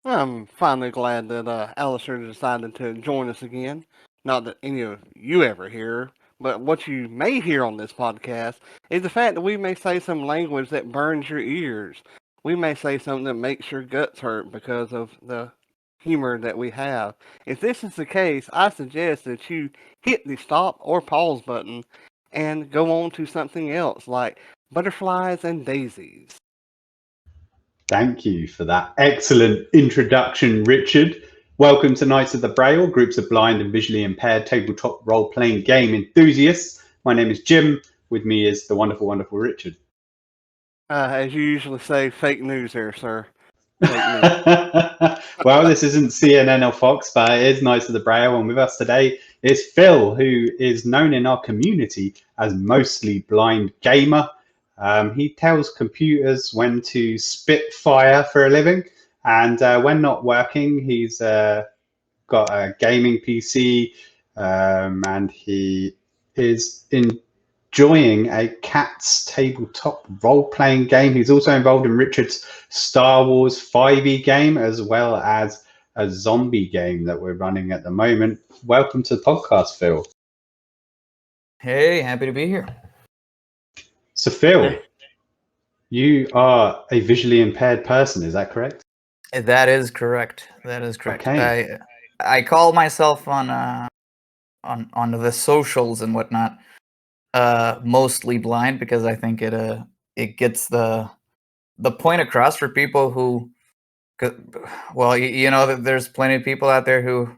I'm finally glad that Alistair decided to join us again. Not that any of you ever hear, but what you may hear on this podcast is the fact that we may say some language that burns your ears. We may say something that makes your guts hurt because of the humor that we have. If this is the case, I suggest that you hit the stop or pause button and go on to something else like butterflies and daisies. Thank you for that excellent introduction, Richard. Welcome to Knights of the Braille, groups of blind and visually impaired tabletop role-playing game enthusiasts. My name is Jim. With me is the wonderful, wonderful Richard. As you usually say, fake news here, sir. Fake news. Well, this isn't CNN or Fox, but it is Knights of the Braille, and with us today is Phil, who is known in our community as Mostly Blind Gamer. He tells computers when to spit fire for a living, and when not working, he's got a gaming PC, and he is enjoying a cat's tabletop role-playing game. He's also involved in Richard's Star Wars 5e game, as well as a zombie game that we're running at the moment. Welcome to the podcast, Phil. Hey, happy to be here. So, Phil, you are a visually impaired person, is that correct? That is correct. That is correct. Okay. I call myself on the socials and whatnot mostly blind because I think it gets the point across for people who, well, there's plenty of people out there who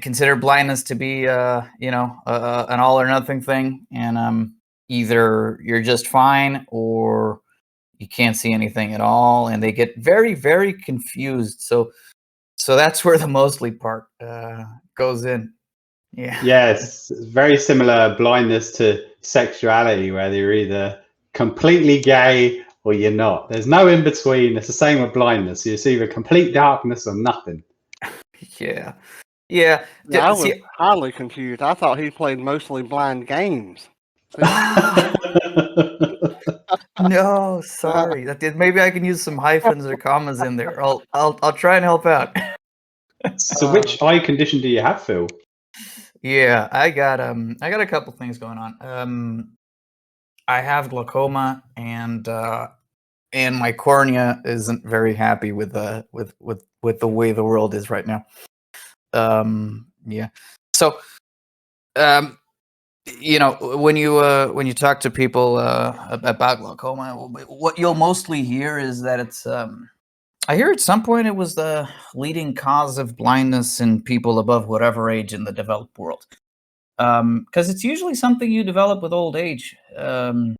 consider blindness to be an all or nothing thing, and either you're just fine or you can't see anything at all, and they get very, very confused. So that's where the mostly part goes in. Yeah. Yes, very similar blindness to sexuality, where you're either completely gay or you're not. There's no in between. It's the same with blindness. It's either complete darkness or nothing. Yeah. Yeah, I was highly confused. I thought he played mostly blind games. No, sorry. Maybe I can use some hyphens or commas in there. I'll try and help out. So, which eye condition do you have, Phil? Yeah, I got a couple things going on. I have glaucoma, and my cornea isn't very happy with the way the world is right now. Yeah. So, when you talk to people about glaucoma, what you'll mostly hear is that it's I hear at some point it was the leading cause of blindness in people above whatever age in the developed world. Because it's usually something you develop with old age. Will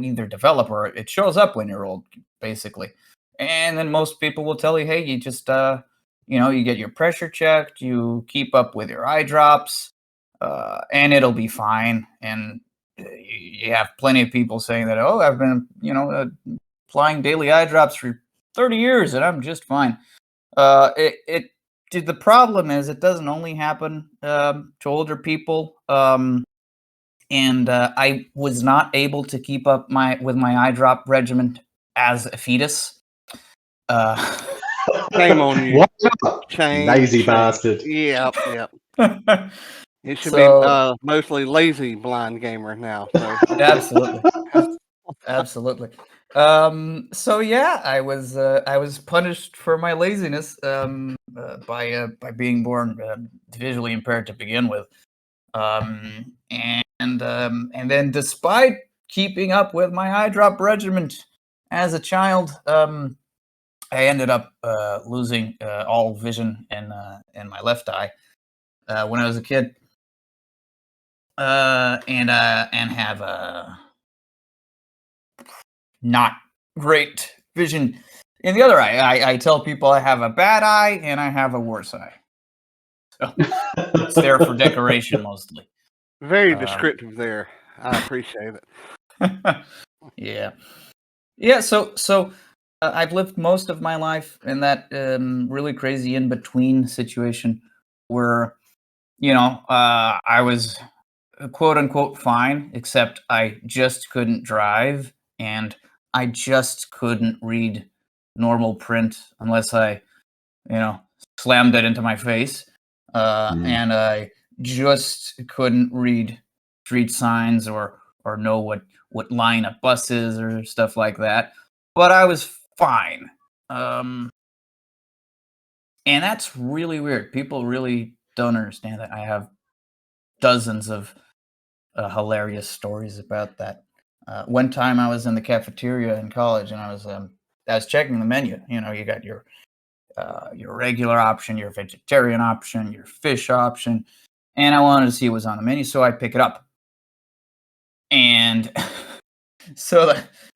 either develop or it shows up when you're old, basically. And then most people will tell you, hey, you just you get your pressure checked, you keep up with your eye drops, and it'll be fine. And you have plenty of people saying that, oh, I've been applying daily eye drops for 30 years and I'm just fine. The problem is it doesn't only happen to older people, and I was not able to keep up with my eye drop regimen as a fetus. Shame on you. Lazy bastard. Yep. It should be mostly lazy blind gamer now. So. Absolutely. So yeah, I was punished for my laziness by being born visually impaired to begin with, and then despite keeping up with my eye drop regimen as a child, I ended up losing all vision in my left eye when I was a kid, and have a not great vision in the other eye. I tell people I have a bad eye and I have a worse eye. So it's there for decoration mostly. Very descriptive there. I appreciate it. Yeah. So I've lived most of my life in that really crazy in between situation where, I was quote unquote fine, except I just couldn't drive and I just couldn't read normal print unless I, slammed it into my face. And I just couldn't read street signs or know what line a bus is or stuff like that. But I was fine. And that's really weird. People really don't understand that. I have dozens of hilarious stories about that. One time I was in the cafeteria in college and I was checking the menu. You got your regular option, your vegetarian option, your fish option, and I wanted to see what was on the menu, so I pick it up. And so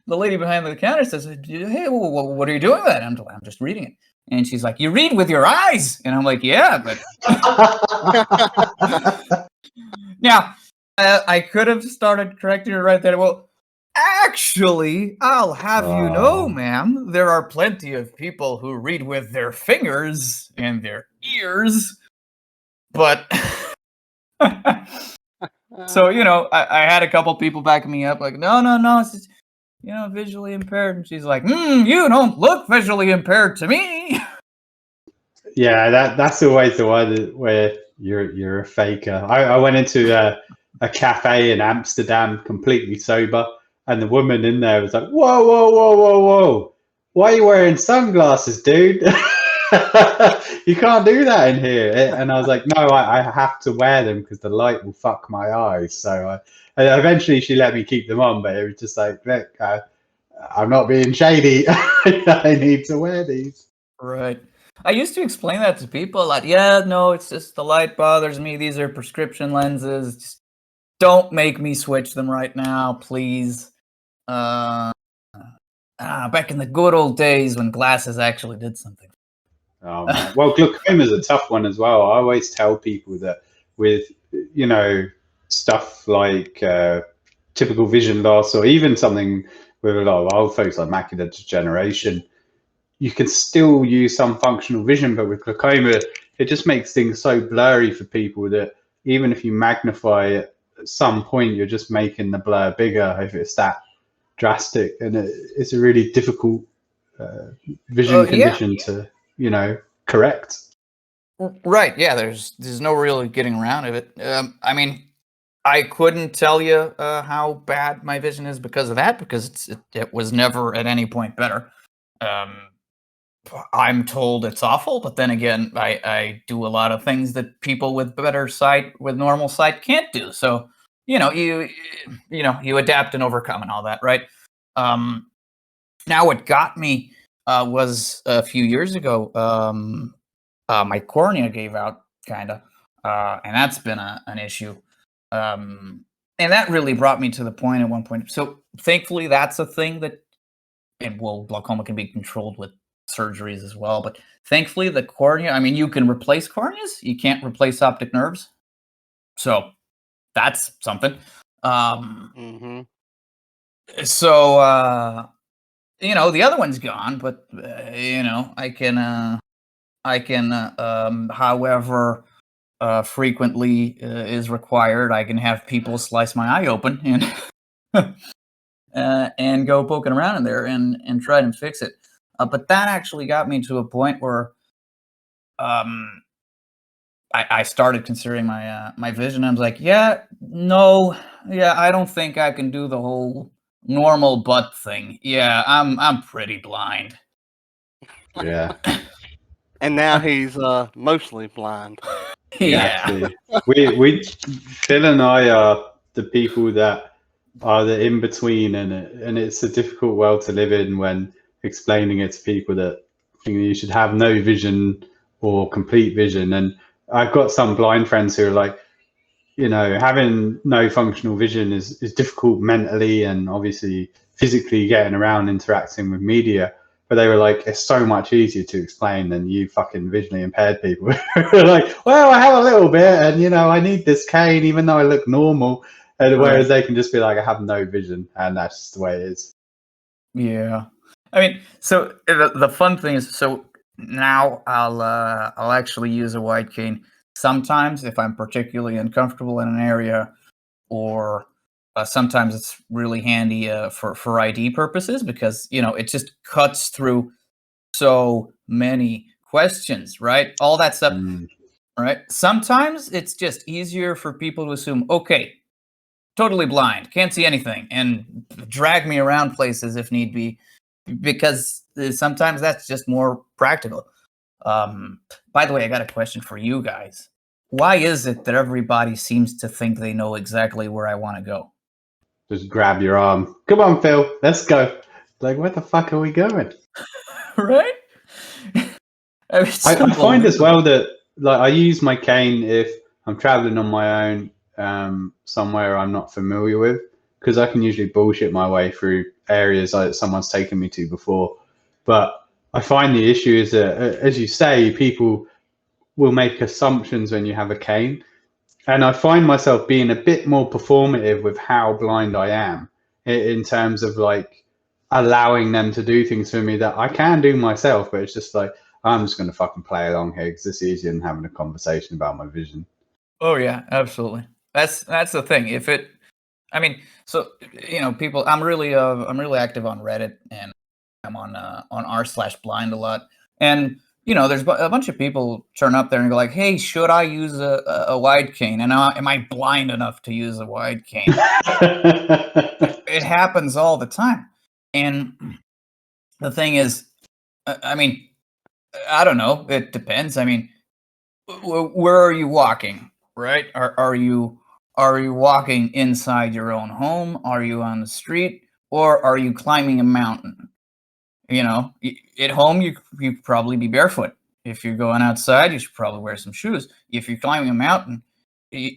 the lady behind the counter says, "Hey, what are you doing with that?" I'm just reading it. And she's like, "You read with your eyes?" And I'm like, "Yeah, but..." Now, I could have started correcting her right there. Well, actually, I'll have you know, ma'am, there are plenty of people who read with their fingers and their ears. But, so, I had a couple people backing me up, like, no, it's just, visually impaired. And she's like, you don't look visually impaired to me. Yeah, that's always the one where you're a faker. I went into a cafe in Amsterdam completely sober, and the woman in there was like, "Whoa, whoa, whoa, whoa, whoa! Why are you wearing sunglasses, dude? You can't do that in here." And I was like, "No, I have to wear them because the light will fuck my eyes." So and eventually she let me keep them on, but it was just like, "Look, I'm not being shady. I need to wear these." Right. I used to explain that to people like, yeah, no, it's just the light bothers me. These are prescription lenses. Just don't make me switch them right now, please. Back in the good old days when glasses actually did something. Oh, man. Well, glaucoma is a tough one as well. I always tell people that with, stuff like typical vision loss, or even something with a lot of old folks like macular degeneration, you can still use some functional vision, but with glaucoma, it just makes things so blurry for people that even if you magnify it, at some point you're just making the blur bigger if it's that drastic, and it's a really difficult vision condition to correct. Right. Yeah. There's no really getting around of it. I mean, I couldn't tell you how bad my vision is because of that, because it was never at any point better. I'm told it's awful, but then again, I do a lot of things that people with better sight, with normal sight, can't do. So, you adapt and overcome and all that, right? Now, what got me was a few years ago. My cornea gave out, kind of, and that's been an issue. And that really brought me to the point at one point. So, thankfully, that's a thing that, glaucoma can be controlled with surgeries as well. But thankfully, the cornea, I mean, you can replace corneas, you can't replace optic nerves. So that's something. So, the other one's gone, but, I can, however frequently is required, I can have people slice my eye open and go poking around in there and try and fix it. But that actually got me to a point where I started considering my vision. I was like, I don't think I can do the whole normal butt thing. Yeah, I'm pretty blind. Yeah. And now he's mostly blind. Yeah. we Phil and I are the people that are the in between, and it's a difficult world to live in when explaining it to people that think you should have no vision or complete vision. And I've got some blind friends who are like, having no functional vision is difficult mentally and obviously physically getting around interacting with media. But they were like, it's so much easier to explain than you fucking visually impaired people. Like, well, I have a little bit, and I need this cane even though I look normal. And whereas they can just be like, I have no vision, and that's just the way it is. Yeah, I mean, so the fun thing is, so now I'll actually use a wide cane sometimes if I'm particularly uncomfortable in an area, or sometimes it's really handy for ID purposes because it just cuts through so many questions, right? All that stuff, right? Sometimes it's just easier for people to assume, okay, totally blind, can't see anything, and drag me around places if need be, because sometimes that's just more practical. By the way, I got a question for you guys. Why is it that everybody seems to think they know exactly where I want to go? Just grab your arm. Come on, Phil. Let's go. Like, where the fuck are we going? Right? I mean, I find as well that like I use my cane if I'm traveling on my own somewhere I'm not familiar with, because I can usually bullshit my way through areas like someone's taken me to before. But I find the issue is that, as you say, people will make assumptions when you have a cane. And I find myself being a bit more performative with how blind I am in terms of like allowing them to do things for me that I can do myself, but it's just like, I'm just going to fucking play along here because it's easier than having a conversation about my vision. Oh yeah, absolutely. That's the thing. If it, I mean, so people. I'm really active on Reddit, and I'm on r/blind a lot. And there's a bunch of people turn up there and go like, "Hey, should I use a wide cane? And am I blind enough to use a wide cane?" It happens all the time. And the thing is, I mean, I don't know. It depends. I mean, where are you walking? Right? Are you walking inside your own home? Are you on the street, or are you climbing a mountain? At home you probably be barefoot. If you're going outside, you should probably wear some shoes. If you're climbing a mountain, you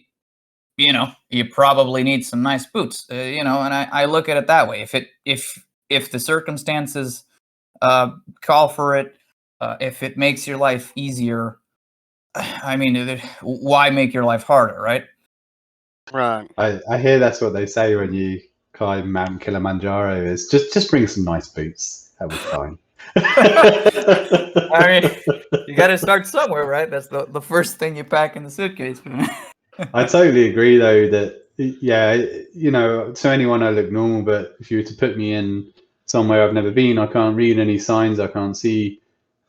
probably need some nice boots. And I look at it that way. If the circumstances call for it, if it makes your life easier, I mean, why make your life harder, right? Right. I hear that's what they say when you climb Mount Kilimanjaro is just bring some nice boots. That'll be fine. I mean, you got to start somewhere, right? That's the first thing you pack in the suitcase. I totally agree, though, that, yeah, to anyone I look normal, but if you were to put me in somewhere I've never been, I can't read any signs, I can't see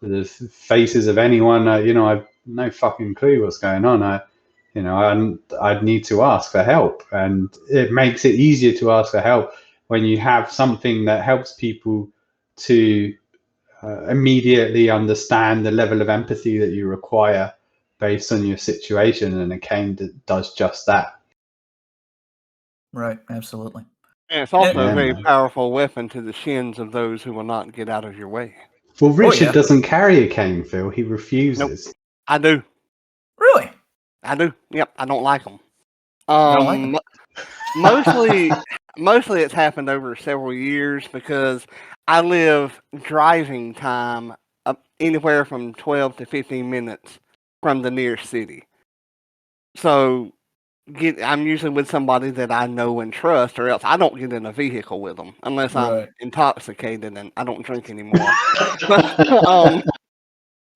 the faces of anyone, I've no fucking clue what's going on. I'd need to ask for help, and it makes it easier to ask for help when you have something that helps people to immediately understand the level of empathy that you require based on your situation, and a cane does just that. Right, absolutely. And it's also Yeah, a very man. powerful weapon to the shins of those who will not get out of your way. Well, Richard yeah. doesn't carry a cane, Phil. He Nope. refuses. I do. Really? I do. Yep. I don't like them. You don't like them? Mostly it's happened over several years because I live driving time up anywhere from 12 to 15 minutes from the nearest city. So I'm usually with somebody that I know and trust, or else I don't get in a vehicle with them unless I'm Right. intoxicated and I don't drink anymore.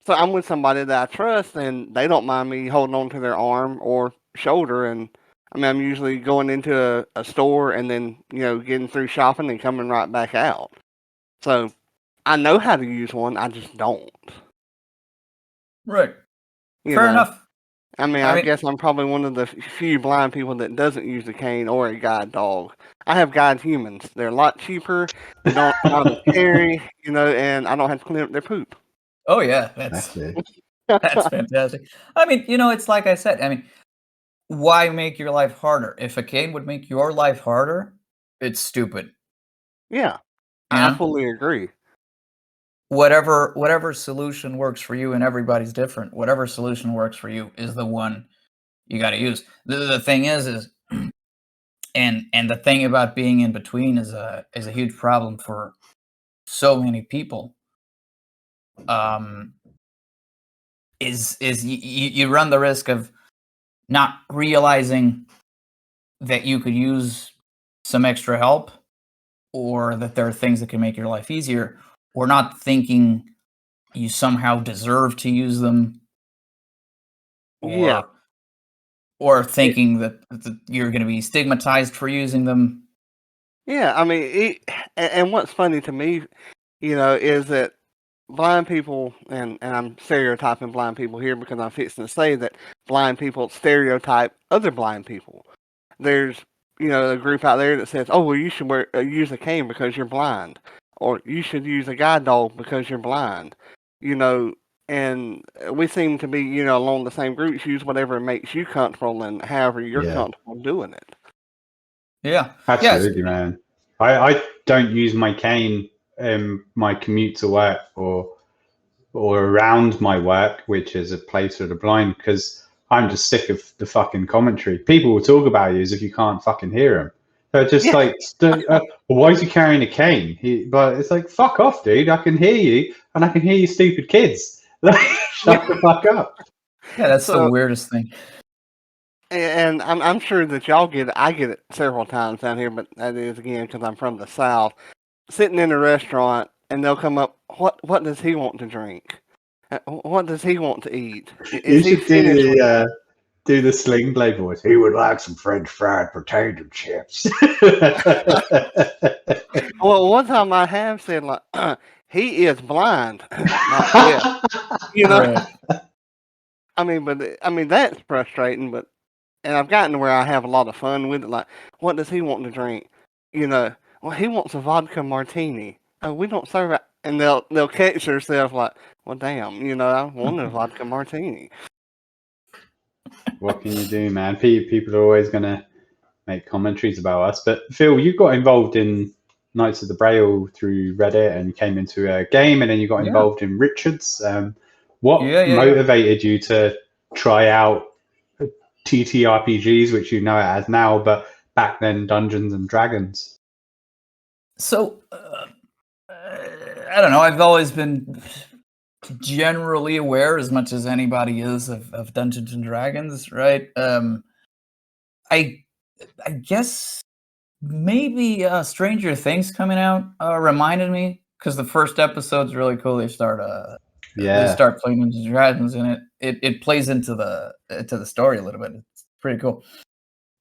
So I'm with somebody that I trust, and they don't mind me holding on to their arm or shoulder. And I mean, I'm usually going into a store and then getting through shopping and coming right back out. So I know how to use one. I just don't. Right. You Fair know. enough. I mean, I guess I'm probably one of the few blind people that doesn't use a cane or a guide dog. I have guide humans. They're a lot cheaper. They don't not as scary, and I don't have to clean up their poop. Oh yeah, that's fantastic. I mean, it's like I said. I mean, why make your life harder? If a cane would make your life harder, it's stupid. Yeah, You I know? fully agree. Whatever solution works for you, and everybody's different. Whatever solution works for you is the one you got to use. The thing is and the thing about being in between is a huge problem for so many people. Is you run the risk of not realizing that you could use some extra help, or that there are things that can make your life easier, or not thinking you somehow deserve to use them, Yeah. or thinking that you're going to be stigmatized for using them. Yeah, I mean, and what's funny to me, is that blind people, and I'm stereotyping blind people here because I'm fixing to say that blind people stereotype other blind people. There's, a group out there that says, "Oh, well, you should use a cane because you're blind," or "You should use a guide dog because you're blind." You know, and we seem to be, along the same groups. Use whatever makes you comfortable and however you're Yeah. comfortable doing it. Yeah. Absolutely, man. I don't use my cane in my commute to work or around my work, which is a place for the blind, because I'm just sick of the fucking commentary. People will talk about you as if you can't fucking hear them. They're just Yeah. like, why is he carrying a cane? But it's like, fuck off, dude. I can hear you, and I can hear you stupid kids. Like, shut the fuck up. Yeah, that's the So- weirdest thing. And I'm sure that y'all get it. I get it several times down here, but that is again because I'm from the South. Sitting in a restaurant and they'll come up. What does he want to drink? What does he want to eat? You Is he should finished with- do the Sling Blade voice. He would like some French fried potato chips. Well, one time I have said like, he is blind. Not deaf. Right. I mean that's frustrating, but and I've gotten to where I have a lot of fun with it. Like, what does he want to drink? Well, he wants a vodka martini. Oh, we don't serve it. And they'll catch themselves like, well, damn, I wanted a vodka martini. What can you do, man? People are always going to make commentaries about us. But Phil, you got involved in Knights of the Braille through Reddit and came into a game, and then you got Yeah. involved in Richards. What Yeah. motivated you to try out TTRPGs, which you know it as now, but back then Dungeons and Dragons? So, I don't know. I've always been generally aware, as much as anybody is, of Dungeons and Dragons, right? I guess maybe Stranger Things coming out reminded me, because the first episode's really cool. They start playing Dungeons and Dragons, and it plays into the story a little bit. It's pretty cool.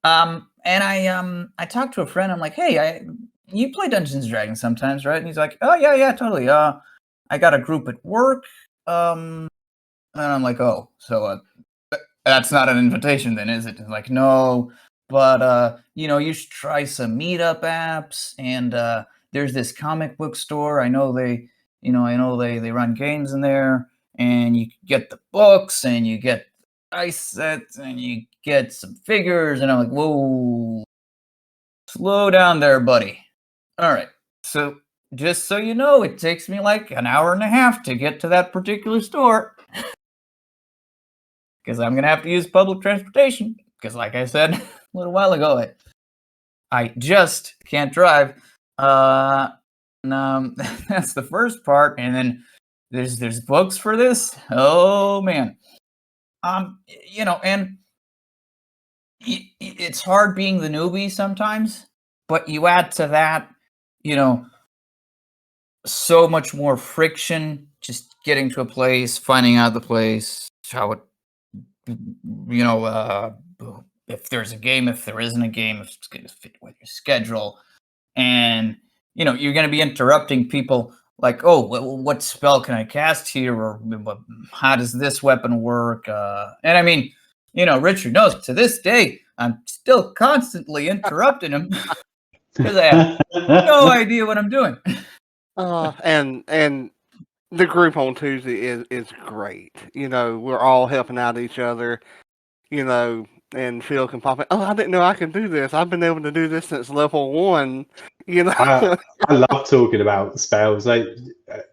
And I talked to a friend. I'm like, hey, you play Dungeons and Dragons sometimes, right? And he's like, oh yeah, totally. I got a group at work. And I'm like, oh, so that's not an invitation then, is it? He's like, no, but you should try some meetup apps, and there's this comic book store. I know they run games in there, and you get the books, and you get dice sets, and you get some figures. And I'm like, whoa, slow down there, buddy. All right, so just so you know, it takes me like an hour and a half to get to that particular store, because I'm gonna have to use public transportation. Because, like I said a little while ago, I just can't drive. That's the first part, and then there's books for this. Oh man, and it's hard being the newbie sometimes. But you add to that, so much more friction just getting to a place, finding out the place, how it, if there's a game, if there isn't a game, if it's going to fit with your schedule. And, you're going to be interrupting people like, oh, what spell can I cast here? Or how does this weapon work? And I mean, Richard knows to this day, I'm still constantly interrupting him because I have no idea what I'm doing. And the group on Tuesday is great. We're all helping out each other. And Phil can pop in. Oh, I didn't know I could do this. I've been able to do this since level 1. I love talking about spells. Like,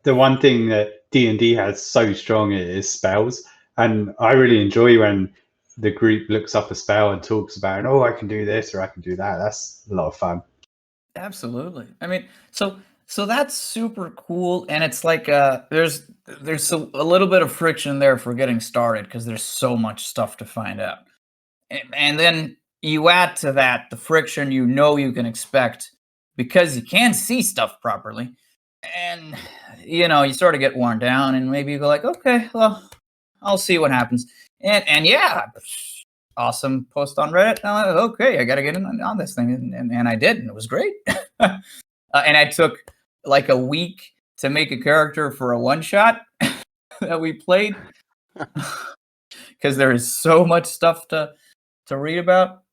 the one thing that D&D has so strong is spells, and I really enjoy when the group looks up a spell and talks about it. Oh, I can do this or I can do that. That's a lot of fun. Absolutely. I mean, so that's super cool, and it's like there's a little bit of friction there for getting started because there's so much stuff to find out, and then you add to that the friction you can expect because you can't see stuff properly, and you sort of get worn down, and maybe you go like, okay, well, I'll see what happens, and yeah. Awesome post on Reddit. Okay, I got to get in on this thing, and I did, and it was great. And I took like a week to make a character for a one shot that we played because there is so much stuff to read about.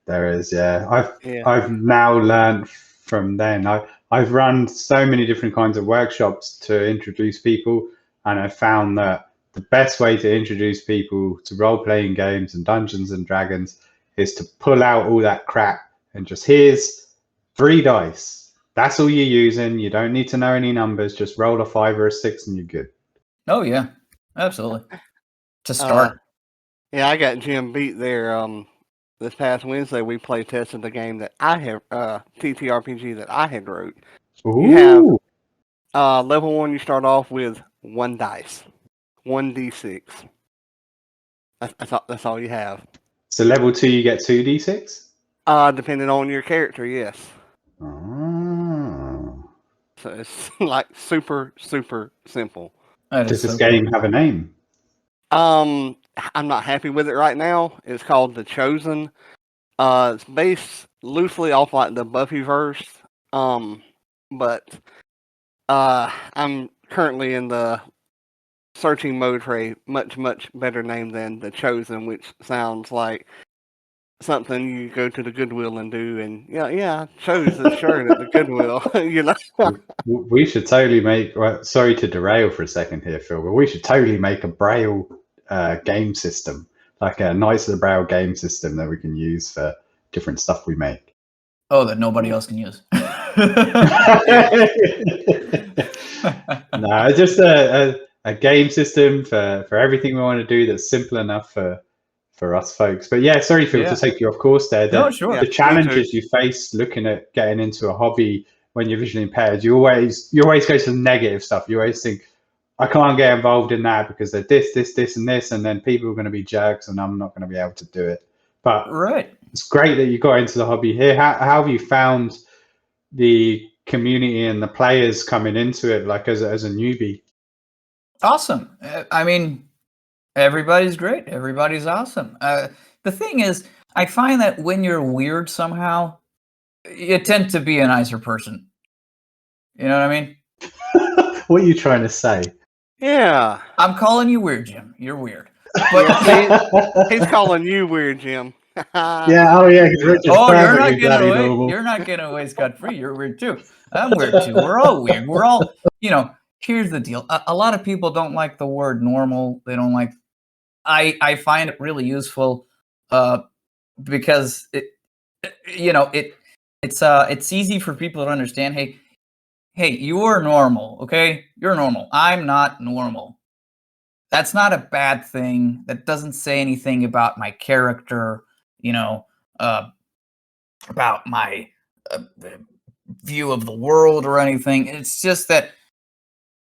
There is, yeah. Yeah. I've now learned from then. I've run so many different kinds of workshops to introduce people, and I found that the best way to introduce people to role-playing games and Dungeons and Dragons is to pull out all that crap and just here's 3 dice. That's all you're using. You don't need to know any numbers. Just roll a 5 or a 6 and you're good. Oh yeah, absolutely. To start. Yeah, I got Jim beat there. This past Wednesday, we play tested the game that I have, TTRPG that I had wrote. Ooh. You have level 1. You start off with 1 dice, 1d6. That's all you have. So level 2, you get 2d6? Depending on your character, yes. Oh. So it's like super simple. Does this game have a name? I'm not happy with it right now. It's called The Chosen. It's based loosely off like the Buffyverse. But I'm currently in the searching mode for a much better name than The Chosen, which sounds like something you go to the Goodwill and do, and I chose this shirt at the Goodwill. We should totally make. Well, sorry to derail for a second here, Phil, but we should totally make a Braille game system, like a Knights of the Braille game system that we can use for different stuff we make. Oh, that nobody else can use. No, just a game system for everything we want to do that's simple enough for us folks. But yeah, sorry, Phil, to take you off course there. No, sure. The challenges you face looking at getting into a hobby when you're visually impaired, you always go to the negative stuff. You always think, I can't get involved in that because they're this, and this, and then people are going to be jerks and I'm not going to be able to do it. But right. It's great that you got into the hobby here. How have you found the community and the players coming into it, like as a newbie? Awesome. I mean, everybody's great. Everybody's awesome. The thing is, I find that when you're weird somehow, you tend to be a nicer person. You know what I mean? What are you trying to say? Yeah. I'm calling you weird, Jim. You're weird. But he's calling you weird, Jim. Yeah. Oh, yeah. You're not getting away scot-free. You're weird too. I'm weird too. We're all weird. We're all, here's the deal. A lot of people don't like the word normal. They don't like. I find it really useful, because it's easy for people to understand. Hey, you're normal, okay? You're normal. I'm not normal. That's not a bad thing. That doesn't say anything about my character, about my view of the world or anything. It's just that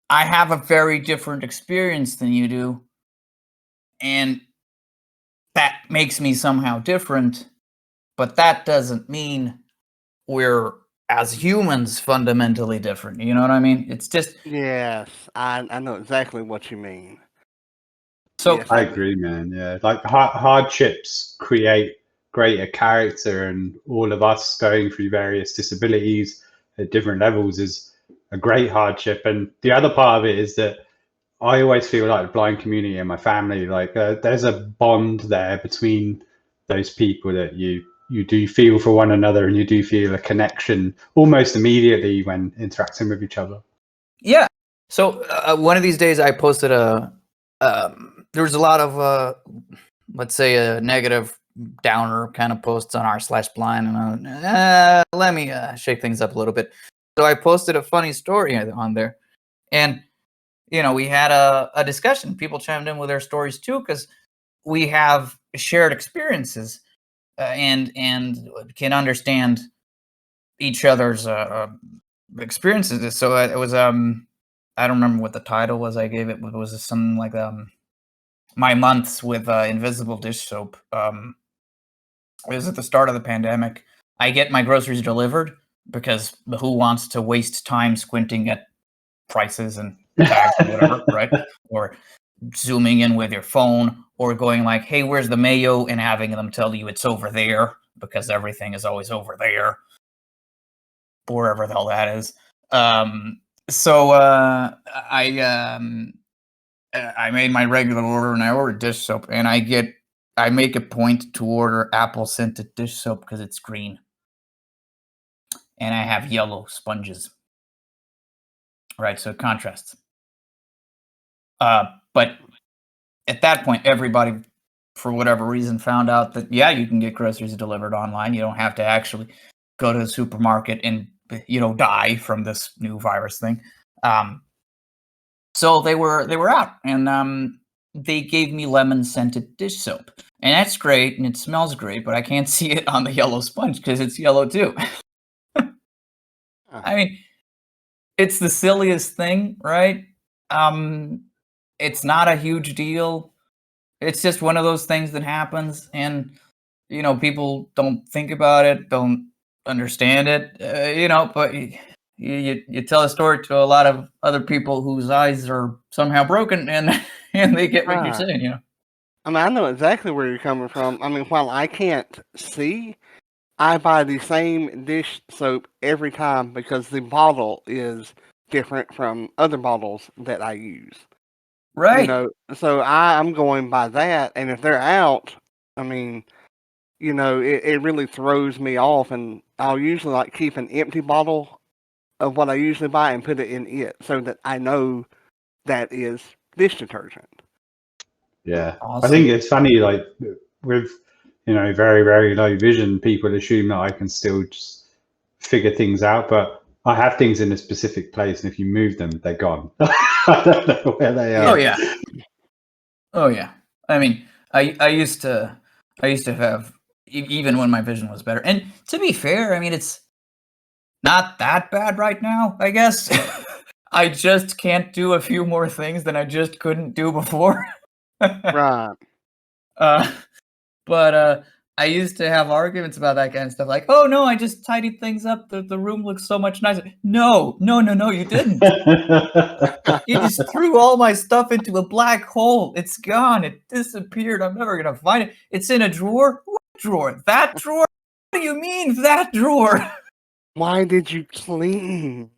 I have a very different experience than you do, and that makes me somehow different, but that doesn't mean we're, as humans, fundamentally different. You know what I mean? It's just... Yes, I know exactly what you mean. So yes, I agree, man. Yeah, like hardships create greater character, and all of us going through various disabilities at different levels is a great hardship. And the other part of it is that I always feel like the blind community and my family, like there's a bond there between those people that you do feel for one another, and you do feel a connection almost immediately when interacting with each other. Yeah. So one of these days I posted there was a lot of, let's say, a negative downer kind of posts on r/blind, and let me shake things up a little bit. So I posted a funny story on there, and we had a discussion. People chimed in with their stories too, because we have shared experiences, and can understand each other's experiences. So it was I don't remember what the title was I gave it, but it was something like my months with Invisible Dish Soap. It was at the start of the pandemic. I get my groceries delivered because who wants to waste time squinting at prices and tags or whatever, right? Or zooming in with your phone, or going like, hey, where's the mayo? And having them tell you it's over there, because everything is always over there, wherever the hell that is. So I made my regular order and I ordered dish soap, and I make a point to order apple scented dish soap because it's green, and I have yellow sponges. Right, so it contrasts. But at that point, everybody, for whatever reason, found out that you can get groceries delivered online. You don't have to actually go to the supermarket and die from this new virus thing. So they were out, and they gave me lemon scented dish soap, and that's great, and it smells great, but I can't see it on the yellow sponge because it's yellow too. I mean, it's the silliest thing, right? It's not a huge deal. It's just one of those things that happens, and people don't think about it, don't understand it, but you tell a story to a lot of other people whose eyes are somehow broken, and and they get what you're Right. saying. I mean, I know exactly where you're coming from. I mean, while I can't see, I buy the same dish soap every time because the bottle is different from other bottles that I use. Right. So I'm going by that, and if they're out, I mean, it really throws me off, and I'll usually like keep an empty bottle of what I usually buy and put it in it so that I know that is dish detergent. Yeah, Awesome. I think it's funny, like with very, very low vision, people assume that I can still just figure things out, but I have things in a specific place, and if you move them, they're gone. I don't know where they are. Oh yeah. I mean, I used to have, even when my vision was better. And to be fair, I mean, it's not that bad right now, I guess. I just can't do a few more things than I just couldn't do before. Right. But I used to have arguments about that kind of stuff. Like, oh no, I just tidied things up. The room looks so much nicer. No, you didn't. You just threw all my stuff into a black hole. It's gone. It disappeared. I'm never gonna find it. It's in a drawer. What drawer? That drawer? What do you mean that drawer? Why did you clean?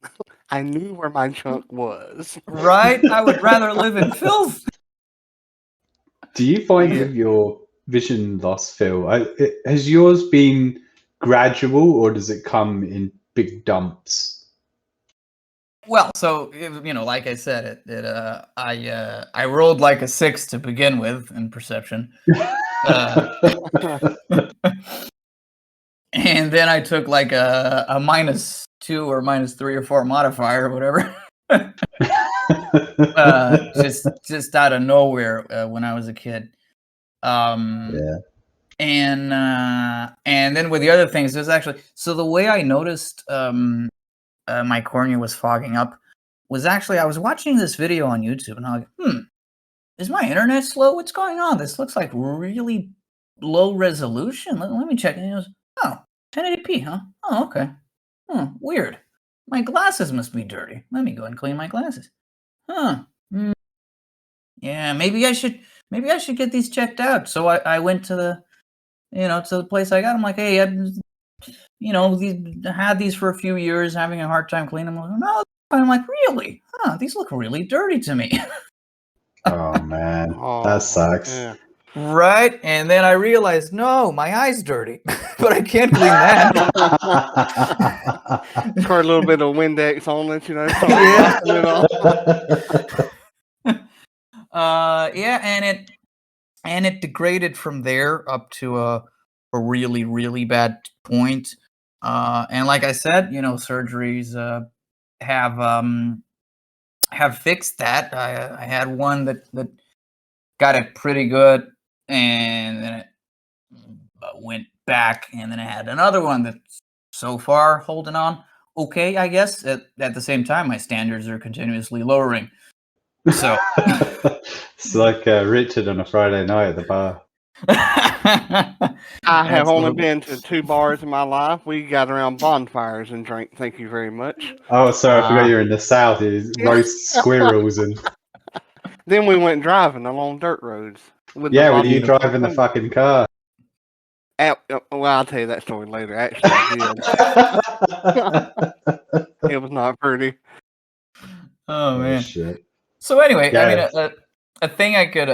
I knew where my junk was. Right? I would rather live in filth. Do you find with your vision loss, Phil, has yours been gradual, or does it come in big dumps? Well, so like I said, I rolled like a 6 to begin with in perception, and then I took like a -2 or -3 or 4 modifier or whatever, just out of nowhere when I was a kid. Yeah. And then with the other things, there's actually, so the way I noticed my cornea was fogging up was actually, I was watching this video on YouTube, and I'm like, is my internet slow? What's going on? This looks like really low resolution. Let me check. And he goes, oh, 1080p, huh? Oh, okay. Weird. My glasses must be dirty. Let me go and clean my glasses. Yeah, maybe I should get these checked out. So I went to the to the place I got. I'm like, hey, I had these for a few years, having a hard time cleaning them. No, I'm like, really? These look really dirty to me. Oh man, that sucks. Yeah. Right? And then I realized, no, my eye's dirty, but I can't clean that. Pour a little bit of Windex on it, Yeah, and it degraded from there up to a really, really bad point. And like I said, surgeries have fixed that. I had one that got it pretty good, and then it went back, and then I had another one that's so far holding on okay, I guess. At the same time, my standards are continuously lowering. So it's like Richard on a Friday night at the bar. I have only been to 2 bars in my life. We got around bonfires and drank. Thank you very much. Oh, sorry, I forgot you're in the South. You roast squirrels and. Then we went driving along dirt roads. With you driving the fucking car? Well, I'll tell you that story later. Actually, I did. It was not pretty. Oh man. shit. So anyway, I mean, Yeah. a thing I could,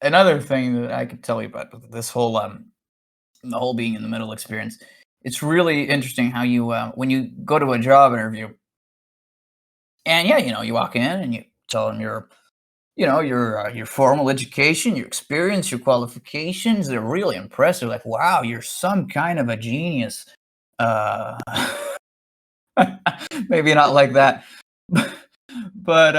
another thing that I could tell you about this whole, the whole being in the middle experience. It's really interesting how you, when you go to a job interview, and yeah, you walk in and you tell them your formal education, your experience, your qualifications. They're really impressed. They're like, "Wow, you're some kind of a genius." Uh, maybe not like that, but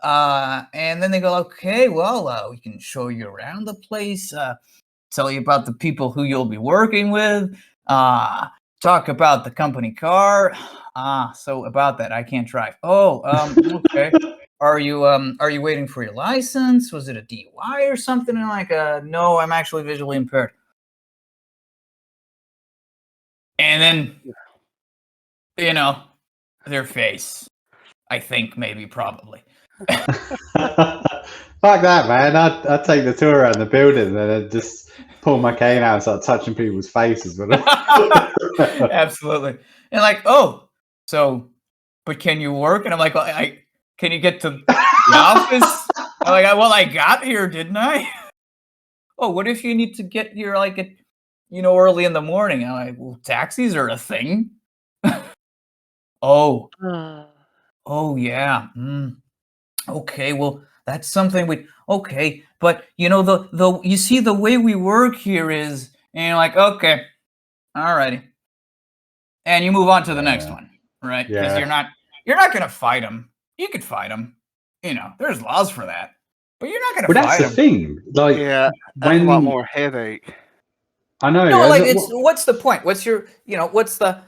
and then they go, "Okay, well, we can show you around the place, tell you about the people who you'll be working with, talk about the company car." So about that, I can't drive. Oh, okay. Are you waiting for your license? Was it a DUI or something? And I'm like, no, I'm actually visually impaired. And then, their face, I think maybe probably. Fuck that, man. I'd take the tour around the building and then I'd just pull my cane out and start touching people's faces. Absolutely. And like, oh, so, but can you work? And I'm like, well, can you get to the office? I'm like, well, I got here, didn't I? Oh, what if you need to get here like at, early in the morning? I'm like, well, taxis are a thing. Oh, yeah. Okay, well, that's something okay, but you see the way we work here is, and you're like, okay, alrighty. And you move on to the next one, right? Because you're not going to fight them. You could fight them. There's laws for that. But you're not going to fight them. That's the thing. Like, Yeah, that's a lot more headache. I know. No, like, what's the point? What's your, what's the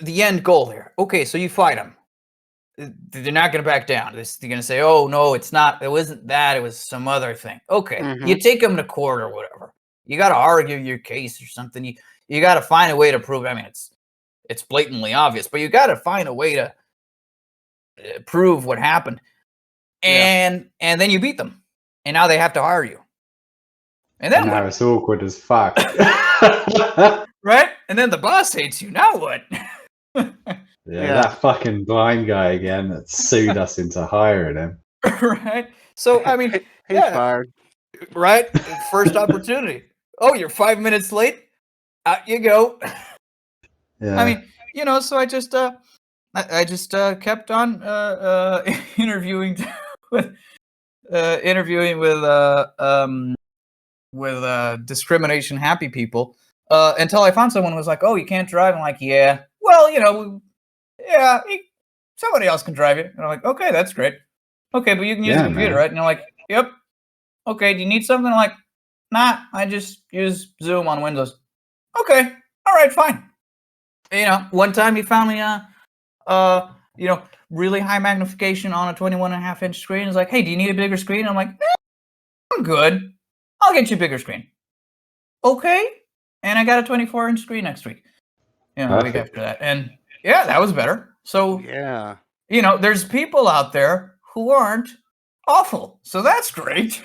end goal here? Okay, so you fight them. They're not going to back down. They're going to say, oh, no, it's not. It wasn't that. It was some other thing. Okay, you take them to court or whatever. You got to argue your case or something. You got to find a way to prove. I mean, it's blatantly obvious, but you got to find a way to prove what happened. And then you beat them. And now they have to hire you. And then now it's awkward as fuck. Right? And then the boss hates you. Now what? Yeah, that fucking blind guy again that sued us into hiring him. Right? So, I mean, he's fired. Right? First opportunity. Oh, you're 5 minutes late? Out you go. Yeah. I mean, so I just kept on interviewing with discrimination happy people until I found someone who was like, "Oh, you can't drive." I'm like, "Yeah, well, somebody else can drive it." And I'm like, "Okay, that's great. Okay, but you can use the computer, right?" And I'm like, "Yep." Okay, do you need something? I'm like, "Nah, I just use Zoom on Windows." Okay, all right, fine. One time he found me really high magnification on a 21.5-inch screen. It's like, "Hey, do you need a bigger screen?" I'm like, "I'm good. I'll get you a bigger screen." Okay. And I got a 24-inch screen next week. A week after that. And yeah, that was better. So, yeah. There's people out there who aren't awful. So that's great.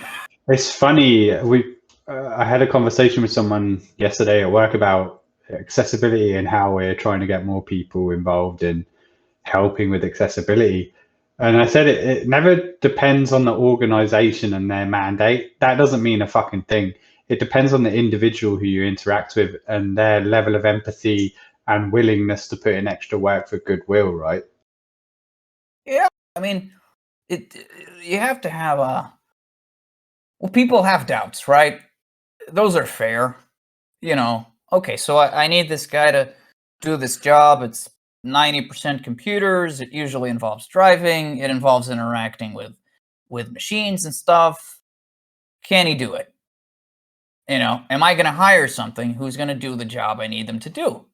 It's funny. I had a conversation with someone yesterday at work about accessibility and how we're trying to get more people involved in helping with accessibility. And I said it never depends on the organization and their mandate. That doesn't mean a fucking thing. It depends on the individual who you interact with and their level of empathy and willingness to put in extra work for goodwill, right? Yeah. I mean, you have to have people have doubts, right? Those are fair. Okay, so I need this guy to do this job. It's 90% computers. It usually involves driving. It involves interacting with machines and stuff. Can he do it? Am I going to hire something who's going to do the job I need them to do?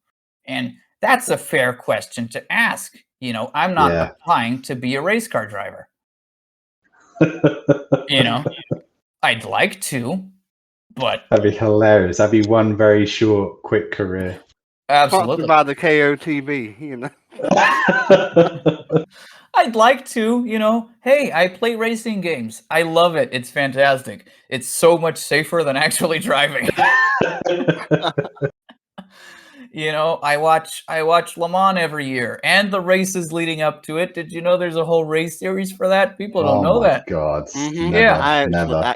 And that's a fair question to ask. I'm not applying to be a race car driver. I'd like to, but that'd be hilarious. That'd be one very short, quick career. Absolutely. Sponsored by the KOTB, I'd like to, hey, I play racing games. I love it. It's fantastic. It's so much safer than actually driving. I watch Le Mans every year and the races leading up to it. Did you know there's a whole race series for that? People don't know my that. God. Mm-hmm. Never, never.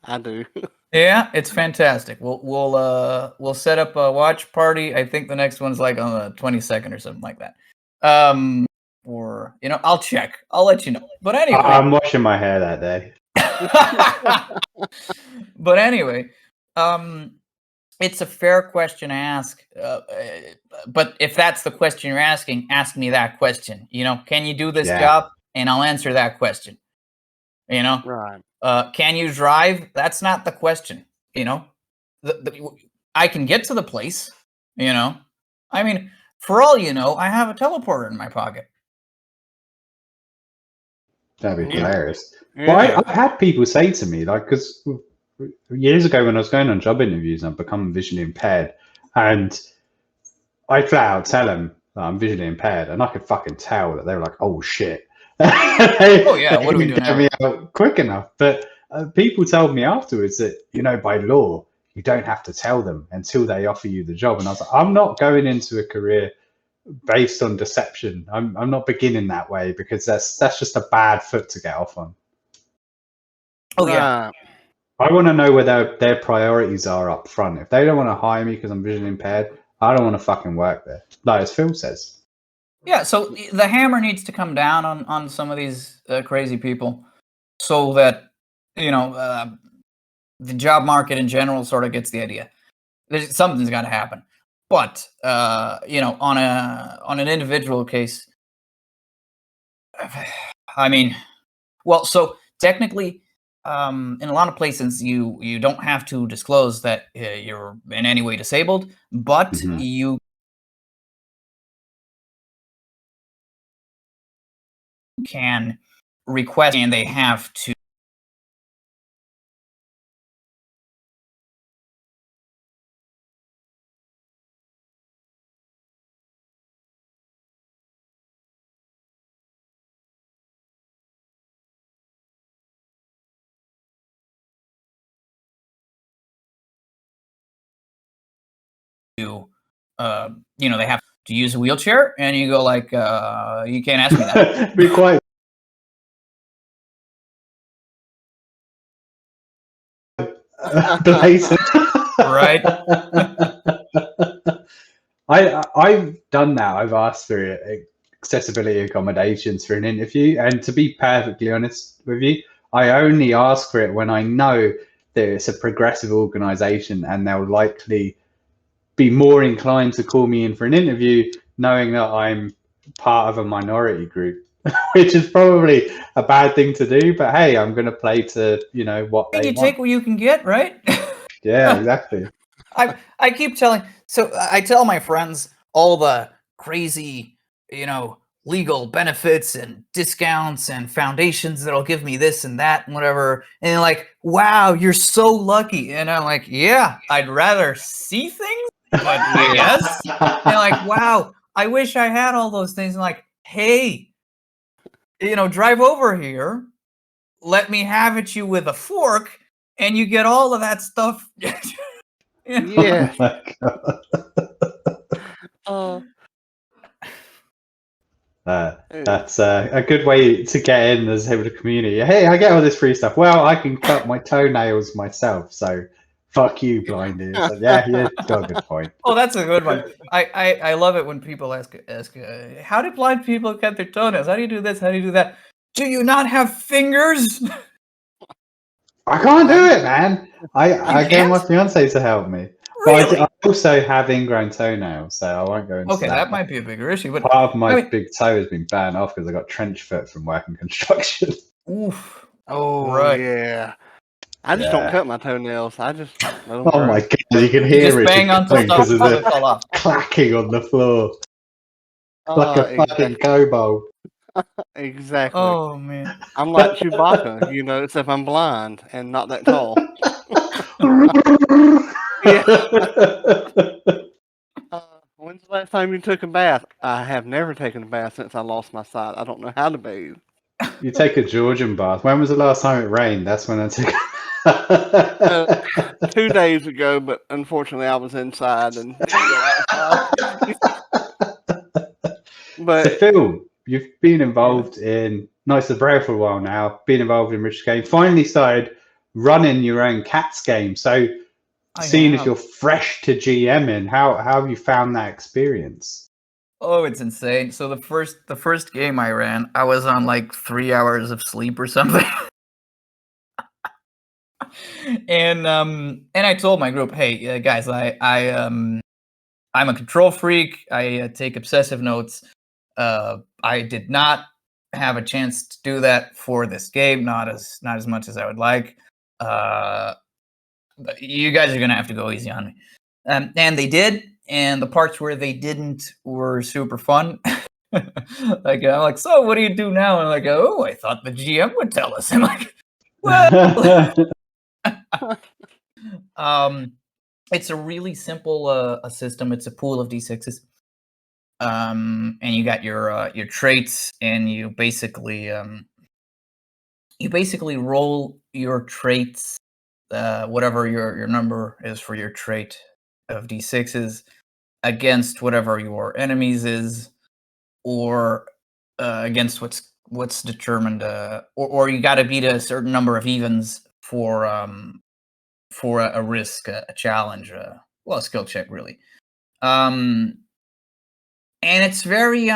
I do. Yeah, it's fantastic. We'll set up a watch party. I think the next one's like on the 22nd or something like that. Or I'll check. I'll let you know. But anyway, I'm washing my hair that day. but anyway, it's a fair question to ask. But if that's the question you're asking, ask me that question. Can you do this job? And I'll answer that question. Right. Can you drive? That's not the question. I can get to the place. I mean, for all you know, I have a teleporter in my pocket. That'd be Yeah. hilarious. Yeah. Well, I've had people say to me, like, because years ago when I was going on job interviews, I've become visually impaired, and I flat out tell them that I'm visually impaired, and I could fucking tell that they were like, "Oh shit." Oh yeah, what do we do now? Get me out quick enough. But people told me afterwards that by law you don't have to tell them until they offer you the job, and I was like, I'm not going into a career based on deception. I'm not beginning that way, because that's just a bad foot to get off on. Oh yeah. I want to know where their priorities are up front. If they don't want to hire me because I'm visually impaired, I don't want to fucking work there. Like as Phil says. Yeah, so the hammer needs to come down on some of these crazy people, so that the job market in general sort of gets the idea. Something's got to happen. But on an individual case, I mean, well, so technically, in a lot of places, you don't have to disclose that you're in any way disabled, but you can request, and they have to they have to use a wheelchair, and you go like, you can't ask me that. Be quite blatant. Right. I've done that. I've asked for accessibility accommodations for an interview, and to be perfectly honest with you, I only ask for it when I know that it's a progressive organisation and they'll likely be more inclined to call me in for an interview, knowing that I'm part of a minority group, which is probably a bad thing to do. But hey, I'm going to play to what they want. Take what you can get, right? Yeah, exactly. I keep telling. So I tell my friends all the crazy, legal benefits and discounts and foundations that'll give me this and that and whatever. And they're like, wow, you're so lucky. And I'm like, yeah, I'd rather see things, but yes. And like, wow, I wish I had all those things. And like, hey, drive over here. Let me have at you with a fork, and you get all of that stuff. Yeah. That's a good way to get in as head of the community. Hey, I get all this free stuff. Well, I can cut my toenails myself, so fuck you, blind ears. So, yeah, got a good point. Oh, that's a good one. I love it when people ask, how do blind people cut their toenails? How do you do this? How do you do that? Do you not have fingers? I can't do it, man. I get my fiance to help me. Really? But I also have ingrown toenails, so I won't go into okay, that might be a bigger issue. But part of my big toe has been burned off because I got trench foot from working construction. Oof. Oh, right. Yeah. I just don't cut my toenails. I just let them Oh grow. my god, you can hear it bang on because of the fall off. clacking on the floor. Like a fucking kobold. Exactly. Oh man. I'm like Chewbacca, except I'm blind and not that tall. When's the last time you took a bath? I have never taken a bath since I lost my sight. I don't know how to bathe. You take a Georgian bath. When was the last time it rained? That's when I took. uh, 2 days ago, but unfortunately I was inside and didn't go outside. So But Phil, you've been yeah, involved in Knights of Braille for a while now, been involved in Rich's game, finally started running your own cats game. So I seeing as have. you're fresh to GMing, how have you found that experience? Oh, it's insane. So the first game I ran, I was on like 3 hours of sleep or something. And I told my group, hey guys, I'm a control freak. I take obsessive notes. I did not have a chance to do that for this game, not as much as I would like. But you guys are gonna have to go easy on me. And they did, and the parts where they didn't were super fun. Like I'm like, so what do you do now? And I'm like, oh, I thought the GM would tell us. I'm like, well, um, it's a really simple a system. It's a pool of d6s, and you got your traits, and you basically roll your traits, whatever your number is for your trait of d6s against whatever your enemies is, or against what's determined, or you got to beat a certain number of evens for a risk, a challenge, well, a skill check, really. Um, and it's very